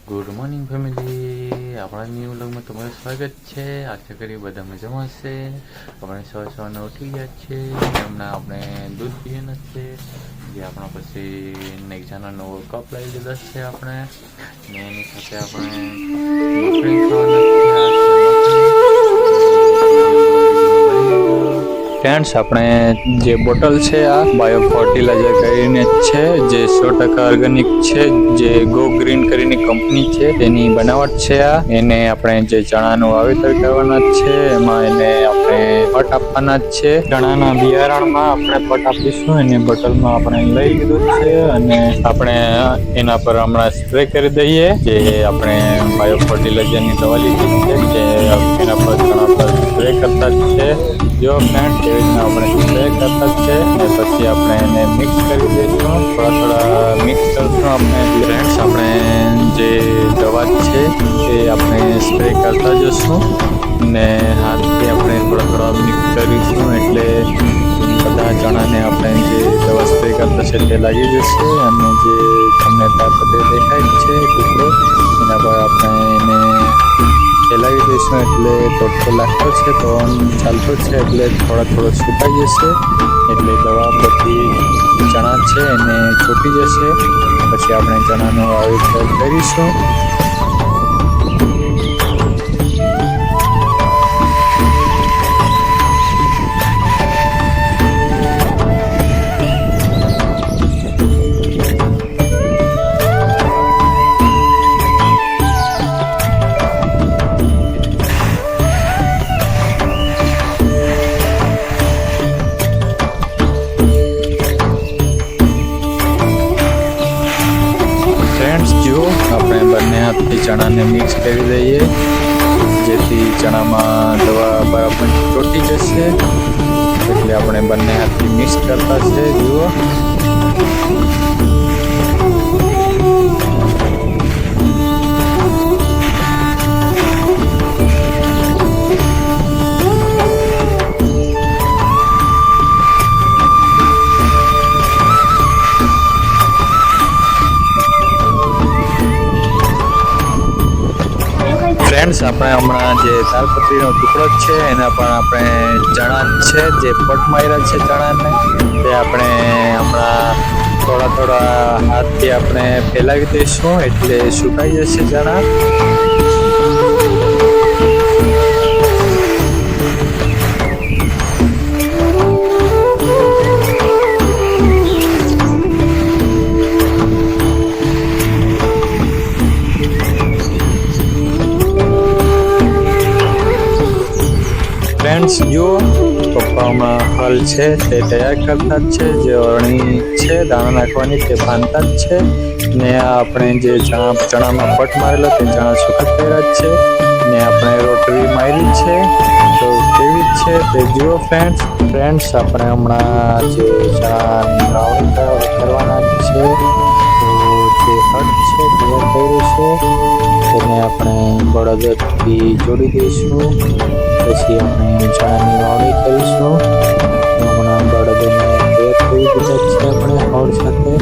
Good morning family, આપણા new વ્લોગમાં તમારું સ્વાગત છે। આશા કરી બધા મજામાં હશે। આપણે સવારના ઉઠી ગયા છે। હમણાં આપણે દૂધ પીવાનું છે, જે આપણા પછી એક જણાનો કપ લઈ લીધો છે આપણે, ને એની સાથે આપણે મખણી ખાવાના છે। ફ્રેન્ડ્સ, આપણે જે બોટલ છે આ બાયો ફર્ટિલાઇઝર કરીને છે, જે 100% ઓર્ગેનિક છે, જે ગો ગ્રીન કરીને કંપની છે તેની બનાવટ છે આ। એને આપણે જે ચણાનું વાવેતર કરવાના છે, એમાં એને આપણે પટ આપવાના જ છે। ચણાના બિયારણમાં આપણે પટ આપીશું, એને બોટલમાં આપણે લઈ લીધું છે અને આપણે એના પર હમણાં સ્પ્રે કરી દઈએ। જે આપણે બાયો ફર્ટિલાઇઝરની દવા લીધી છે, જે એના પર ચણા પર સ્પ્રે કરતા જ છે। જો ફ્રેન્ડ, એવી રીતના આપણે સ્પ્રે કરતા છે ને પછી આપણે એને મિક્સ કરી દઈશું। થોડા મિક્સ કરશું આપણે। ફ્રેન્ડ્સ, આપણે જે દવા છે એ આપણે સ્પ્રે કરતા જશું ને હાથથી આપણે થોડા મિક્સ કરીશું, એટલે બધા ચણાને આપણે જે દવા સ્પ્રે કરતા છે તે લાગી જશે। અને જે તમને તાપતે દેખાય છે ટુકડો, એના પર આપણે એને ફેલાવી દઈશું, એટલે તડકો લાગતો છે, પવન ચાલતો છે, એટલે થોડો સુકાઈ જશે, એટલે દવા બધી ચણા છે એને છૂટી જશે। પછી આપણે ચણાનું વાવેતર કરીશું। આપણે બંને હાથથી ચણાને મિક્સ કરી દઈએ, જેથી ચણામાં દવા બરાબર ચોંટી જશે, એટલે આપણે બંને હાથથી મિક્સ કરતા છે। જુઓ, ફ્રેન્ડ્સ, આપણે હમણાં જે તાલપત્રીનો ટુકડો છે એના પણ આપણે ચણા છે જે પટ માર્યા છે ચણાને, તે આપણે હમણાં થોડા હાથથી આપણે ફેલાવી દઈશું, એટલે સુકાઈ જશે ચણા। ફ્રેન્ડ્સ, જુઓ, પપ્પા હમણાં હલ છે તે તૈયાર કરતા જ છે, જે અરણી છે દાણા નાખવાની તે બાંધતા જ છે, ને આપણે જે ચણામાં પટ મારેલો તે ચણા સુખત કર્યા જ છે, ને આપણે રોટરી મારી છે, તો કેવી જ છે તે જુઓ ફ્રેન્ડ્સ। આપણે હમણાં જે ચણાની વાવણી કરવાના જ છે, તો જે હટ છે તૈયાર કર્યું છે, તેને આપણે બળદથી જોડી દઈશું। પછી આપણે ચણાની વાવણી કરીશું। હમણાં બળદોને તૈયાર કરી દીધા છે આપણે હળ સાથે।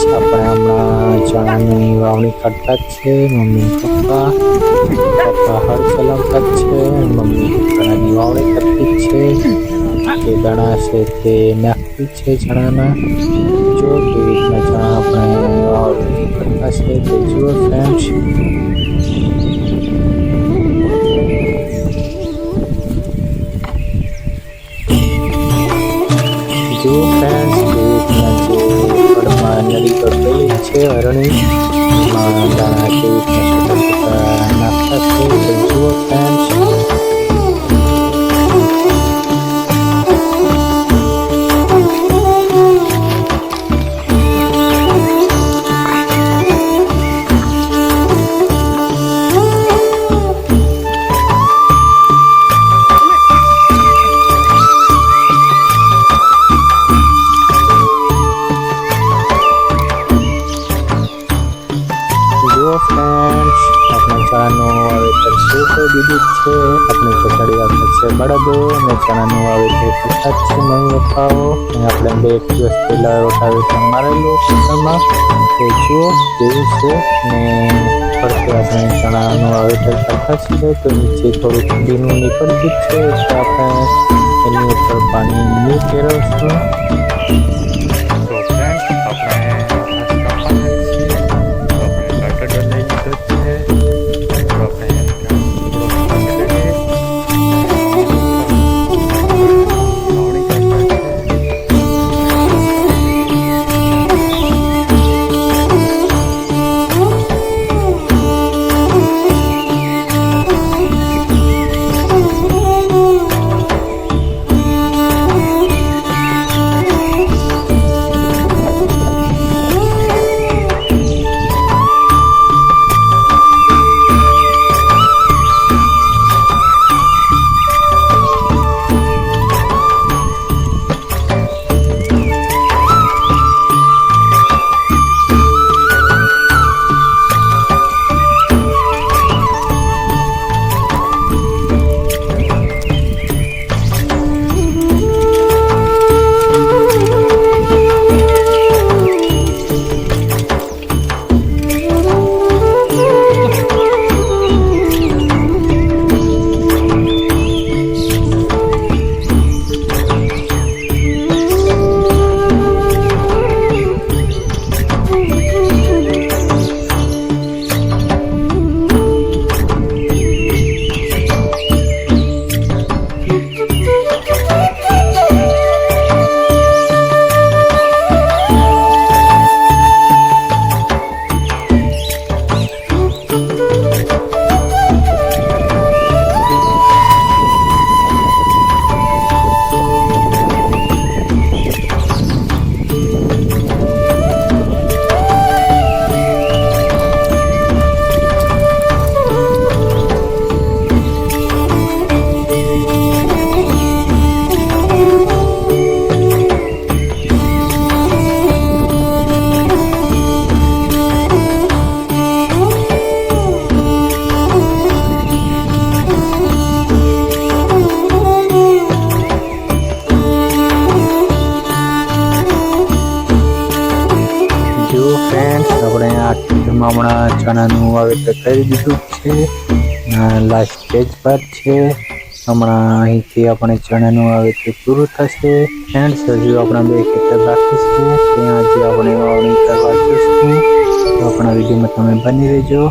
આપણે હમણાં ચણાની વાવણી કરતા જ છે, મમ્મી પપ્પા હળ ચલાવતા જ છે, મમ્મી ચણાની વાવણી કરતી જ છે, જે દાણા છે તે નાખતી છે ચણાના। જો કેવી રીતના ચણા આપણે વાવણી કરતા છે તે જુઓ ફ્રેન્ડ્સ। જુઓ ફ્રેન્ડ્સ, કેવી રીતના નળી કરેલી છે અરણી, દાણા કેવી રીતના નાખતા છે, જુઓ ફ્રેન્ડ્સ। બળદો અને ચણાનું વાવેતર કરતા જ છે મમ્મી પપ્પાઓ. અને આપણે 2 દિવસ પહેલા રોટાવેટર મારેલું ખેતરમાં, તો જુઓ કેવું છે. ને ફરતે આપણે ચણાનું વાવેતર કરતા છીએ તો નીચે થોડુંક ભીનું નીકળતું જ છે, તો આપણે એની ઉપર પાણી નહીં ફેરવશું. તો ફ્રેન્ડ્સ આપણે કટર લઈ લીધો છે, તો આપણે હમણાં ચણાનું વાવેતર કરી દીધું છે, લાસ્ટ સ્ટેજ પર છે. હમણાં અહીંથી આપણે ચણાનું વાવેતર પૂરું થશે. ફ્રેન્ડ્સ હજુ આપણા 2 ખેતર બાકી છે, ત્યાં હજુ આપણે વાવણી કરવા જઈશું. તો આપણા વિડીયોમાં તમે બની રહેજો.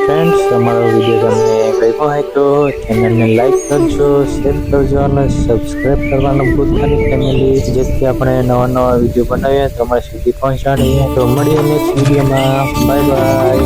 ફ્રેન્ડ્સ અમારો વિડીયો તમને ગમ્યો હોય તો ચેનલને લાઈક કરજો, શેર કરજો અને સબસ્ક્રાઈબ કરવાનું ભૂલતા નહીં ફેમિલી, જેથી આપણે નવા વિડીયો બનાવીએ તમારા સુધી પહોંચાડીએ. તો મળીએ નેક્સ્ટ વિડીયોમાં. Bye bye.